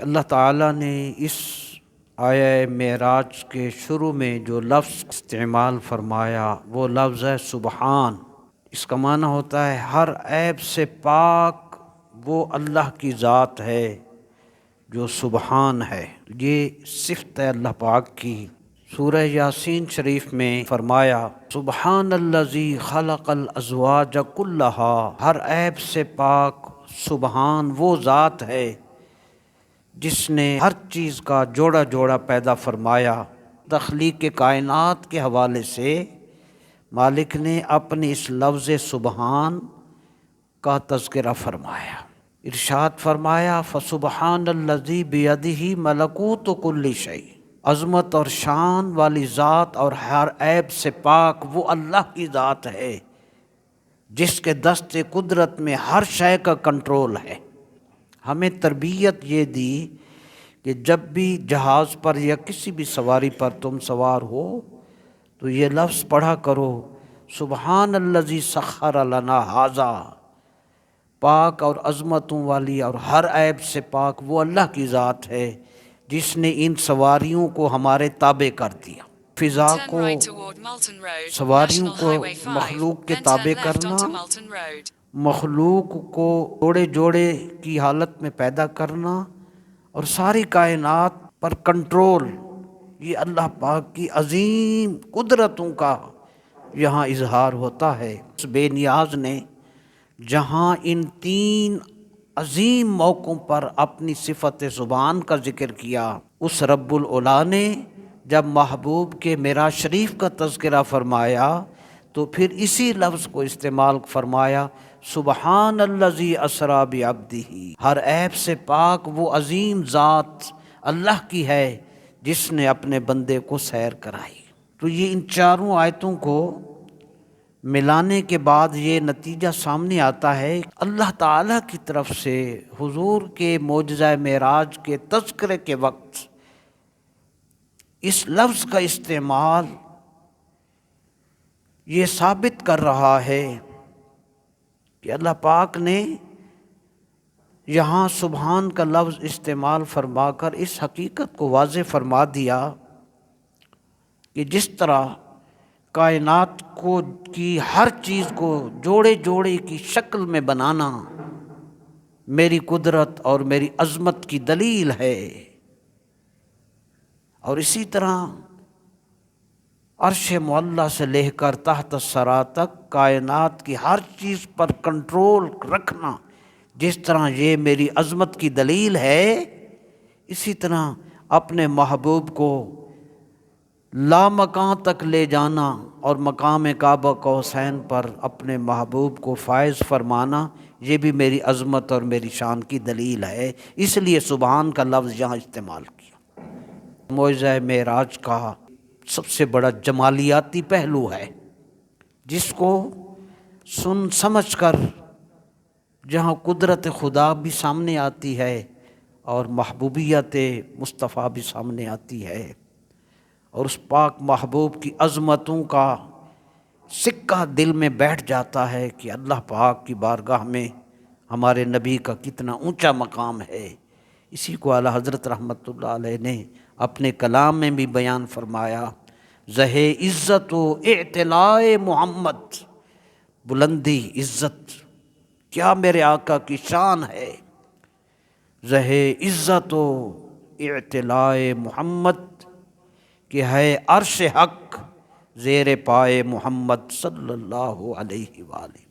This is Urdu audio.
اللہ تعالیٰ نے اس آیہ معراج کے شروع میں جو لفظ استعمال فرمایا وہ لفظ ہے سبحان۔ اس کا معنی ہوتا ہے ہر عیب سے پاک وہ اللہ کی ذات ہے جو سبحان ہے، یہ صفت ہے اللہ پاک کی۔ سورہ یاسین شریف میں فرمایا سبحان الذی خلق الازواج کلھا، ہر عیب سے پاک سبحان وہ ذات ہے جس نے ہر چیز کا جوڑا جوڑا پیدا فرمایا۔ تخلیق کائنات کے حوالے سے مالک نے اپنے اس لفظ سبحان کا تذکرہ فرمایا، ارشاد فرمایا فسبحان الذی بیدہ ملکوت کل شیء، عظمت اور شان والی ذات اور ہر عیب سے پاک وہ اللہ کی ذات ہے جس کے دست قدرت میں ہر شے کا کنٹرول ہے۔ ہمیں تربیت یہ دی کہ جب بھی جہاز پر یا کسی بھی سواری پر تم سوار ہو تو یہ لفظ پڑھا کرو سبحان الذی سخر لنا ھذا، پاک اور عظمتوں والی اور ہر عیب سے پاک وہ اللہ کی ذات ہے جس نے ان سواریوں کو ہمارے تابع کر دیا۔ فضا کو، سواریوں کو مخلوق کے تابع کرنا، مخلوق کو جوڑے جوڑے کی حالت میں پیدا کرنا اور ساری کائنات پر کنٹرول، یہ اللہ پاک کی عظیم قدرتوں کا یہاں اظہار ہوتا ہے۔ اس بے نیاز نے جہاں ان تین عظیم موقعوں پر اپنی صفت سبحان کا ذکر کیا، اس رب العلا نے جب محبوب کے معراج شریف کا تذکرہ فرمایا تو پھر اسی لفظ کو استعمال فرمایا سبحان الذی اسریٰ بعبدہ، ہر عیب سے پاک وہ عظیم ذات اللہ کی ہے جس نے اپنے بندے کو سیر کرائی۔ تو یہ ان چاروں آیتوں کو ملانے کے بعد یہ نتیجہ سامنے آتا ہے اللہ تعالیٰ کی طرف سے حضور کے معجزہ معراج کے تذکرے کے وقت اس لفظ کا استعمال یہ ثابت کر رہا ہے کہ اللہ پاک نے یہاں سبحان کا لفظ استعمال فرما کر اس حقیقت کو واضح فرما دیا کہ جس طرح کائنات کو کی ہر چیز کو جوڑے جوڑے کی شکل میں بنانا میری قدرت اور میری عظمت کی دلیل ہے، اور اسی طرح عرش معلیٰ سے لے کر تحت الثریٰ تک کائنات کی ہر چیز پر کنٹرول رکھنا جس طرح یہ میری عظمت کی دلیل ہے، اسی طرح اپنے محبوب کو لامکان تک لے جانا اور مقام کعبہ قوسین پر اپنے محبوب کو فائز فرمانا یہ بھی میری عظمت اور میری شان کی دلیل ہے، اس لیے سبحان کا لفظ یہاں استعمال کیا۔ معجزہ معراج کا سب سے بڑا جمالیاتی پہلو ہے جس کو سن سمجھ کر جہاں قدرت خدا بھی سامنے آتی ہے اور محبوبیت مصطفیٰ بھی سامنے آتی ہے، اور اس پاک محبوب کی عظمتوں کا سکہ دل میں بیٹھ جاتا ہے کہ اللہ پاک کی بارگاہ میں ہمارے نبی کا کتنا اونچا مقام ہے۔ اسی کو اعلیٰ حضرت رحمۃ اللہ علیہ نے اپنے کلام میں بھی بیان فرمایا زہ عزت و اعتلاء محمد، بلندی عزت کیا میرے آقا کی شان ہے، زہ عزت و اعتلاء محمد کہ ہے عرش حق زیر پائے محمد صلی اللہ علیہ وآلہ۔